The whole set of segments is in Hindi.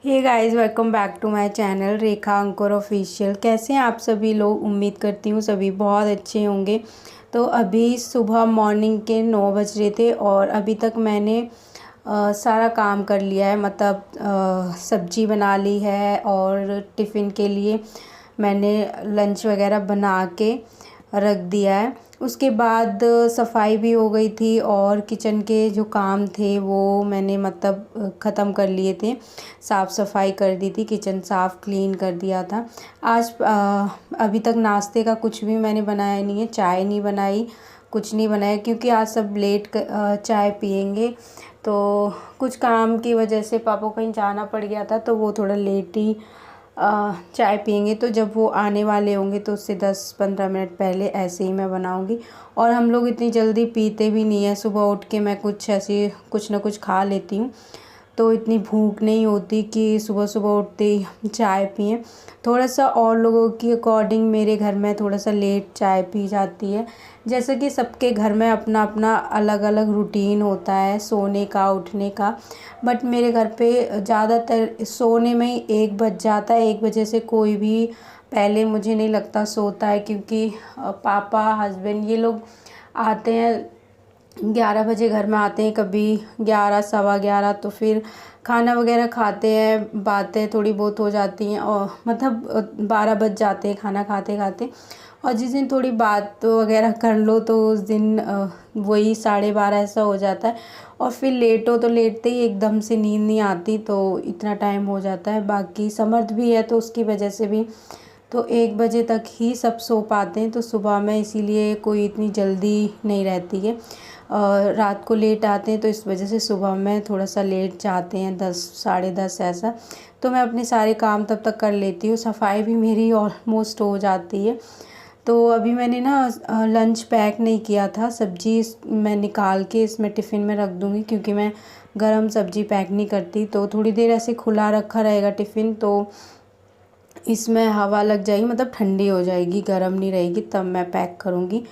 Hey guys, welcome back to my channel Rekha Ankur official. कैसे हैं आप सभी लोग? उम्मीद करती हूँ सभी बहुत अच्छे होंगे। तो अभी सुबह मॉर्निंग के 9 बज रहे थे और अभी तक मैंने सारा काम कर लिया है। मतलब सब्जी बना ली है और टिफ़िन के लिए मैंने लंच वगैरह बना के रख दिया है। उसके बाद सफाई भी हो गई थी और किचन के जो काम थे वो मैंने मतलब ख़त्म कर लिए थे। साफ़ सफाई कर दी थी, किचन साफ़ क्लीन कर दिया था। आज अभी तक नाश्ते का कुछ भी मैंने बनाया नहीं है, चाय नहीं बनाई, कुछ नहीं बनाया क्योंकि आज सब लेट चाय पियेंगे। तो कुछ काम की वजह से पापा को कहीं जाना पड़ गया था तो वो थोड़ा लेट ही चाय पियेंगे। तो जब वो आने वाले होंगे तो उससे 10-15 मिनट पहले ऐसे ही मैं बनाऊंगी। और हम लोग इतनी जल्दी पीते भी नहीं है। सुबह उठ के मैं कुछ ना कुछ खा लेती हूँ तो इतनी भूख नहीं होती कि सुबह सुबह उठते ही चाय पिएं। थोड़ा सा और लोगों की अकॉर्डिंग मेरे घर में थोड़ा सा लेट चाय पी जाती है। जैसे कि सबके घर में अपना अपना अलग अलग रूटीन होता है सोने का, उठने का। बट मेरे घर पे ज़्यादातर सोने में ही 1 बज जाता है। 1 बजे से कोई भी पहले मुझे नहीं लगता सोता है, क्योंकि पापा, हस्बैंड ये लोग आते हैं 11 बजे घर में आते हैं, कभी 11, सवा 11। तो फिर खाना वगैरह खाते हैं, बातें थोड़ी बहुत हो जाती हैं और मतलब 12 बज जाते हैं खाना खाते खाते। और जिस दिन थोड़ी बात वगैरह कर लो तो उस दिन वही 12:30 ऐसा हो जाता है। और फिर लेटो तो लेटते ही एकदम से नींद नहीं आती, तो इतना टाइम हो जाता है। बाकी समर्थ भी है तो उसकी वजह से भी तो 1 बजे तक ही सब सो पाते हैं। तो सुबह में इसीलिए कोई इतनी जल्दी नहीं रहती है। रात को लेट आते हैं तो इस वजह से सुबह में थोड़ा सा लेट जाते हैं, 10, 10:30 ऐसा। तो मैं अपने सारे काम तब तक कर लेती हूँ। सफाई भी मेरी ऑलमोस्ट हो जाती है। तो अभी मैंने ना लंच पैक नहीं किया था। सब्ज़ी मैं निकाल के इसमें टिफ़िन में रख दूँगी, क्योंकि मैं गरम सब्ज़ी पैक नहीं करती। तो थोड़ी देर ऐसे खुला रखा रहेगा टिफ़िन तो इसमें हवा लग जाएगी, मतलब ठंडी हो जाएगी, गर्म नहीं रहेगी, तब मैं पैक करूँगी।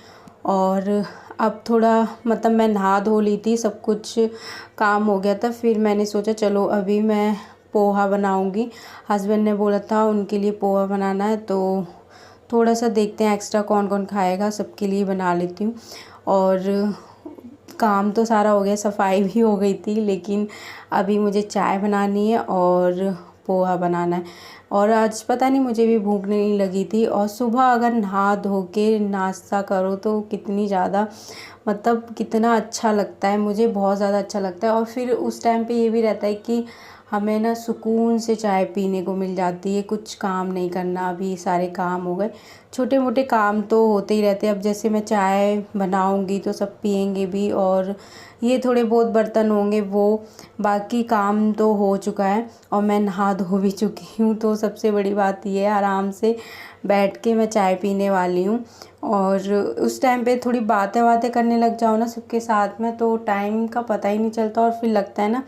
और अब थोड़ा मतलब मैं नहा धो ली थी, सब कुछ काम हो गया था। फिर मैंने सोचा चलो अभी मैं पोहा बनाऊँगी। हस्बैंड ने बोला था उनके लिए पोहा बनाना है, तो थोड़ा सा देखते हैं एक्स्ट्रा कौन कौन खाएगा, सबके लिए बना लेती हूँ। और काम तो सारा हो गया, सफाई भी हो गई थी, लेकिन अभी मुझे चाय बनानी है और पोहा बनाना है। और आज पता नहीं मुझे भी भूख नहीं लगी थी। और सुबह अगर नहा धो के नाश्ता करो तो कितनी ज़्यादा मतलब कितना अच्छा लगता है, मुझे बहुत ज़्यादा अच्छा लगता है। और फिर उस टाइम पे ये भी रहता है कि हमें ना सुकून से चाय पीने को मिल जाती है, कुछ काम नहीं करना। अभी सारे काम हो गए, छोटे मोटे काम तो होते ही रहते हैं। अब जैसे मैं चाय बनाऊंगी तो सब पियेंगे भी, और ये थोड़े बहुत बर्तन होंगे वो, बाकी काम तो हो चुका है। और मैं नहा धो भी चुकी हूँ। तो सबसे बड़ी बात ये है, आराम से बैठ के मैं चाय पीने वाली हूँ। और उस टाइम पे थोड़ी बातें करने लग जाओ ना सबके साथ में, तो टाइम का पता ही नहीं चलता और फिर लगता है ना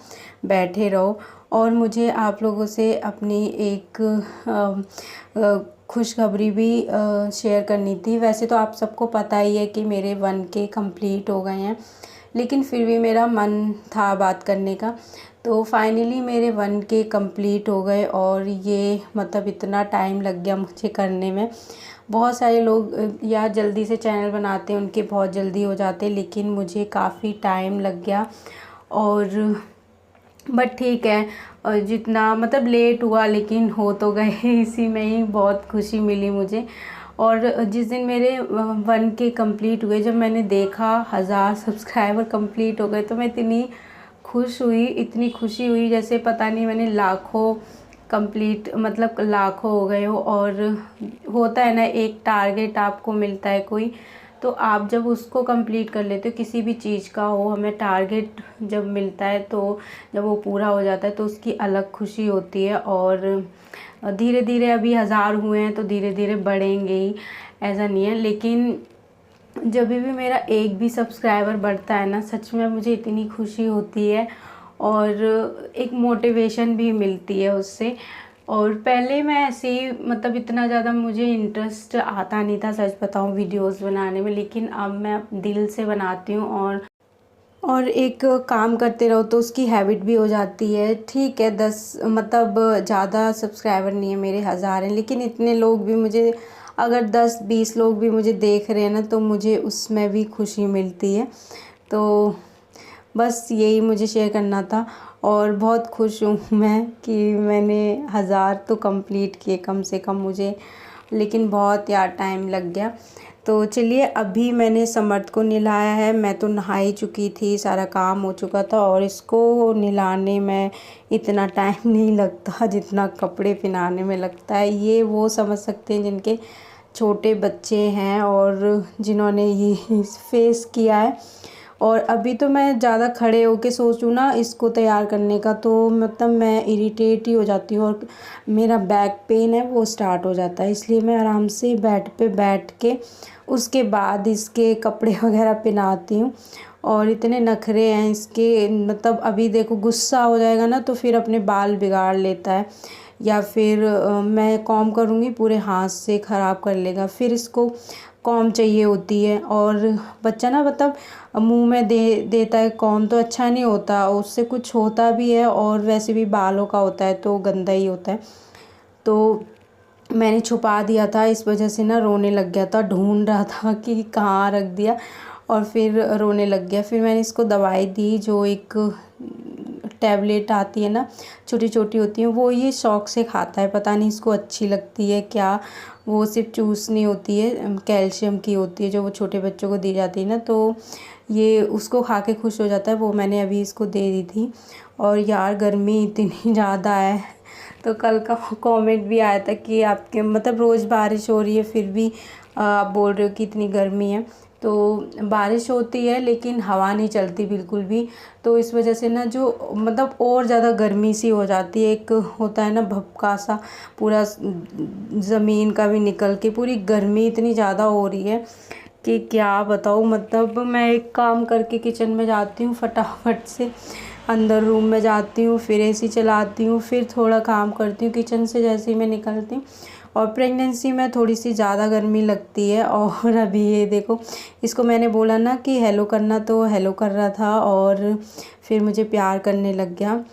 बैठे रहो। और मुझे आप लोगों से अपनी एक खुशखबरी भी शेयर करनी थी। वैसे तो आप सबको पता ही है कि मेरे 1K कंप्लीट हो गए हैं, लेकिन फिर भी मेरा मन था बात करने का। तो फाइनली मेरे 1K कंप्लीट हो गए। और ये मतलब इतना टाइम लग गया मुझे करने में। बहुत सारे लोग या जल्दी से चैनल बनाते हैं, उनके बहुत जल्दी हो जाते हैं, लेकिन मुझे काफ़ी टाइम लग गया। और बट ठीक है, और जितना मतलब लेट हुआ लेकिन हो तो गए इसी में ही बहुत खुशी मिली मुझे। और जिस दिन मेरे 1K कंप्लीट हुए, जब मैंने देखा 1000 सब्सक्राइबर कंप्लीट हो गए, तो मैं इतनी खुश हुई, इतनी खुशी हुई जैसे पता नहीं मैंने लाखों कंप्लीट मतलब लाखों हो गए हो। और होता है ना, एक टारगेट आपको मिलता है कोई, तो आप जब उसको कंप्लीट कर लेते हो, किसी भी चीज़ का हो, हमें टारगेट जब मिलता है तो जब वो पूरा हो जाता है तो उसकी अलग खुशी होती है। और धीरे धीरे अभी 1000 हुए हैं तो धीरे धीरे बढ़ेंगे ही, ऐसा नहीं है। लेकिन जब भी मेरा एक भी सब्सक्राइबर बढ़ता है ना, सच में मुझे इतनी खुशी होती है और एक मोटिवेशन भी मिलती है उससे। और पहले मैं ऐसे ही मतलब इतना ज़्यादा मुझे इंटरेस्ट आता नहीं था, सच बताऊं, वीडियोस बनाने में। लेकिन अब मैं दिल से बनाती हूँ और और एक काम करते रहो तो उसकी हैबिट भी हो जाती है। ठीक है, 10 मतलब ज़्यादा सब्सक्राइबर नहीं है मेरे, 1000 हैं, लेकिन इतने लोग भी मुझे, अगर 10-20 लोग भी मुझे देख रहे हैं ना, तो मुझे उसमें भी खुशी मिलती है। तो बस यही मुझे शेयर करना था और बहुत खुश हूँ मैं कि मैंने 1000 तो कंप्लीट किए कम से कम मुझे, लेकिन बहुत यार टाइम लग गया। तो चलिए, अभी मैंने समर्थ को नहलाया है। मैं तो नहा ही चुकी थी, सारा काम हो चुका था, और इसको नहलाने में इतना टाइम नहीं लगता जितना कपड़े पहनाने में लगता है। ये वो समझ सकते हैं जिनके छोटे बच्चे हैं और जिन्होंने ये फेस किया है। और अभी तो मैं ज़्यादा खड़े होके सोचूँ ना इसको तैयार करने का, तो मतलब मैं इरिटेट ही हो जाती हूँ और मेरा बैक पेन है वो स्टार्ट हो जाता है। इसलिए मैं आराम से बेड पे बैठ के उसके बाद इसके कपड़े वगैरह पहनाती हूँ। और इतने नखरे हैं इसके, मतलब अभी देखो गुस्सा हो जाएगा ना तो फिर अपने बाल बिगाड़ लेता है, या फिर मैं कॉम करूँगी पूरे हाथ से ख़राब कर लेगा। फिर इसको कॉम चाहिए होती है, और बच्चा ना मतलब मुंह में दे देता है कॉम, तो अच्छा नहीं होता, उससे कुछ होता भी है और वैसे भी बालों का होता है तो गंदा ही होता है। तो मैंने छुपा दिया था, इस वजह से ना रोने लग गया था, ढूंढ रहा था कि कहाँ रख दिया, और फिर रोने लग गया। फिर मैंने इसको दवाई दी, जो एक टैबलेट आती है ना, छोटी छोटी होती है, वो ये शौक़ से खाता है, पता नहीं इसको अच्छी लगती है क्या। वो सिर्फ चूसनी होती है, कैल्शियम की होती है, जो वो छोटे बच्चों को दी जाती है ना, तो ये उसको खा के खुश हो जाता है। वो मैंने अभी इसको दे दी थी। और यार गर्मी इतनी ज़्यादा है, तो कल का कमेंट भी आया था कि आपके मतलब रोज़ बारिश हो रही है फिर भी आप बोल रहे हो कि इतनी गर्मी है। तो बारिश होती है लेकिन हवा नहीं चलती बिल्कुल भी, तो इस वजह से ना जो मतलब और ज़्यादा गर्मी सी हो जाती है। एक होता है ना भभका सा, पूरा ज़मीन का भी निकल के पूरी गर्मी इतनी ज़्यादा हो रही है कि क्या बताऊँ। मतलब मैं एक काम करके किचन में जाती हूँ, फटाफट से अंदर रूम में जाती हूँ, फिर एसी चलाती हूँ, फिर थोड़ा काम करती हूँ किचन से जैसे ही मैं निकलती हूँ। और प्रेगनेंसी में थोड़ी सी ज़्यादा गर्मी लगती है। और अभी ये देखो, इसको मैंने बोला ना कि हेलो करना, तो हेलो कर रहा था और फिर मुझे प्यार करने लग गया।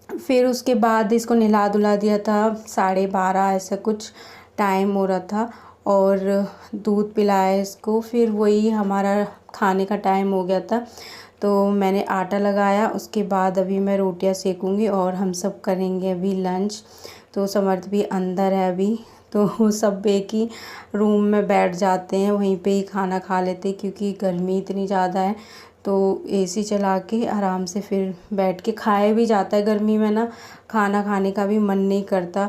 फिर उसके बाद इसको नहला धुला दिया था, 12:30 ऐसा कुछ टाइम हो रहा था, और दूध पिलाया इसको। फिर वही हमारा खाने का टाइम हो गया था, तो मैंने आटा लगाया। उसके बाद अभी मैं रोटियां सेकूंगी और हम सब करेंगे अभी लंच। तो समर्थ भी अंदर है अभी, तो सब एक ही रूम में बैठ जाते हैं, वहीं पे ही खाना खा लेते हैं, क्योंकि गर्मी इतनी ज़्यादा है। तो एसी चला के आराम से फिर बैठ के खाया भी जाता है गर्मी में ना, खाना खाने का भी मन नहीं करता।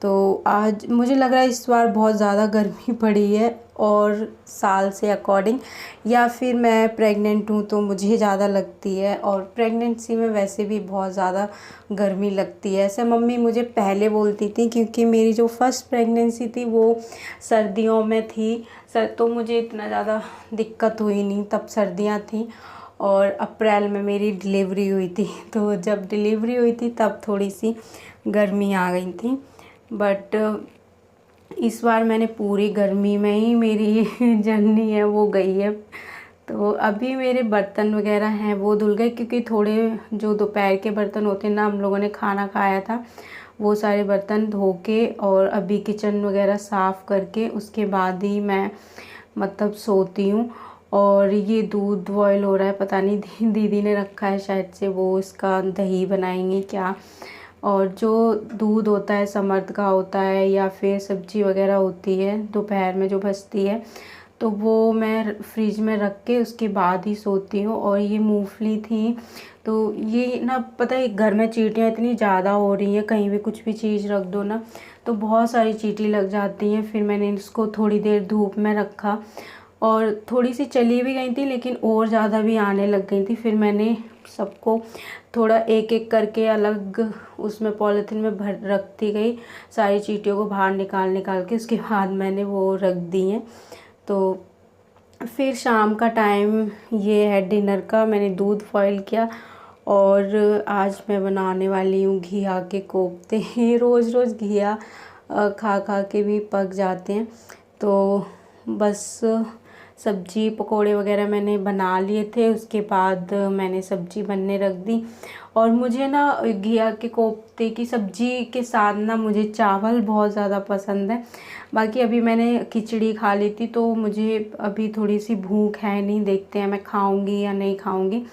तो आज मुझे लग रहा है इस बार बहुत ज़्यादा गर्मी पड़ी है और साल से अकॉर्डिंग, या फिर मैं प्रेग्नेंट हूँ तो मुझे ज़्यादा लगती है। और प्रेगनेंसी में वैसे भी बहुत ज़्यादा गर्मी लगती है, ऐसे मम्मी मुझे पहले बोलती थी, क्योंकि मेरी जो फर्स्ट प्रेगनेंसी थी वो सर्दियों में थी। तो मुझे इतना ज़्यादा दिक्कत हुई नहीं, तब सर्दियाँ थी और अप्रैल में मेरी डिलीवरी हुई थी। तो जब डिलीवरी हुई थी तब थोड़ी सी गर्मी आ गई थी, बट इस बार मैंने पूरी गर्मी में ही मेरी जर्नी है वो गई है। तो अभी मेरे बर्तन वगैरह हैं वो धुल गए, क्योंकि थोड़े जो दोपहर के बर्तन होते हैं ना, हम लोगों ने खाना खाया था, वो सारे बर्तन धो के और अभी किचन वगैरह साफ़ करके उसके बाद ही मैं मतलब सोती हूँ। और ये दूध बॉयल हो रहा है, पता नहीं दीदी ने रखा है शायद से, वो इसका दही बनाएंगी क्या। और जो दूध होता है समर्थ का होता है, या फिर सब्जी वगैरह होती है दोपहर में जो बचती है, तो वो मैं फ्रिज में रख के उसके बाद ही सोती हूँ। और ये मूंगफली थी, तो ये ना पता है घर में चींटियाँ इतनी ज़्यादा हो रही हैं, कहीं भी कुछ भी चीज़ रख दो ना तो बहुत सारी चींटी लग जाती हैं। फिर मैंने इसको थोड़ी देर धूप में रखा, और थोड़ी सी चली भी गई थी लेकिन और ज़्यादा भी आने लग गई थी। फिर मैंने सबको थोड़ा एक एक करके अलग उसमें पॉलीथीन में भर रखती गई, सारी चींटियों को बाहर निकाल निकाल के, उसके बाद मैंने वो रख दी हैं। तो फिर शाम का टाइम ये है डिनर का, मैंने दूध बॉयल किया और आज मैं बनाने वाली हूँ घिया के कोफ्ते। ये रोज़ रोज़ घिया खा खा के भी पक जाते हैं, तो बस सब्जी पकोड़े वगैरह मैंने बना लिए थे। उसके बाद मैंने सब्जी बनने रख दी। और मुझे ना घिया के कोफ्ते की सब्ज़ी के साथ ना मुझे चावल बहुत ज़्यादा पसंद है। बाकी अभी मैंने खिचड़ी खा ली थी, तो मुझे अभी थोड़ी सी भूख है नहीं, देखते हैं मैं खाऊंगी या नहीं खाऊंगी।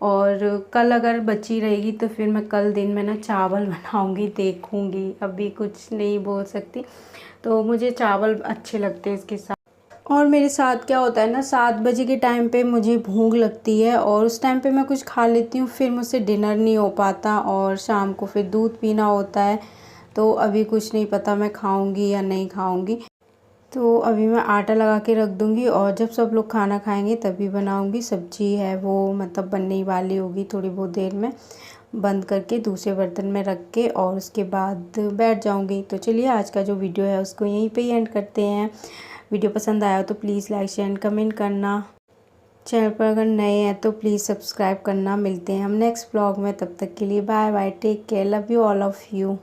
और कल अगर बची रहेगी तो फिर मैं कल दिन में ना चावल बनाऊंगी, देखूंगी, अभी कुछ नहीं बोल सकती। तो मुझे चावल अच्छे लगते हैं इसके साथ। और मेरे साथ क्या होता है ना, 7 बजे के टाइम पे मुझे भूख लगती है और उस टाइम पे मैं कुछ खा लेती हूँ, फिर मुझसे डिनर नहीं हो पाता और शाम को फिर दूध पीना होता है। तो अभी कुछ नहीं पता मैं खाऊंगी या नहीं खाऊंगी। तो अभी मैं आटा लगा के रख दूंगी और जब सब लोग खाना खाएंगे तभी बनाऊंगी। सब्जी है वो मतलब बनने ही वाली होगी थोड़ी बहुत देर में, बंद करके दूसरे बर्तन में रख के और उसके बाद बैठ जाऊंगी। तो चलिए आज का जो वीडियो है उसको यहीं पे ही एंड करते हैं। वीडियो पसंद आया तो please like share and comment करना। चैनल पर अगर नए हैं तो प्लीज़ सब्सक्राइब करना। मिलते हैं हम नेक्स्ट ब्लॉग में, तब तक के लिए bye bye, take care, love you all of you.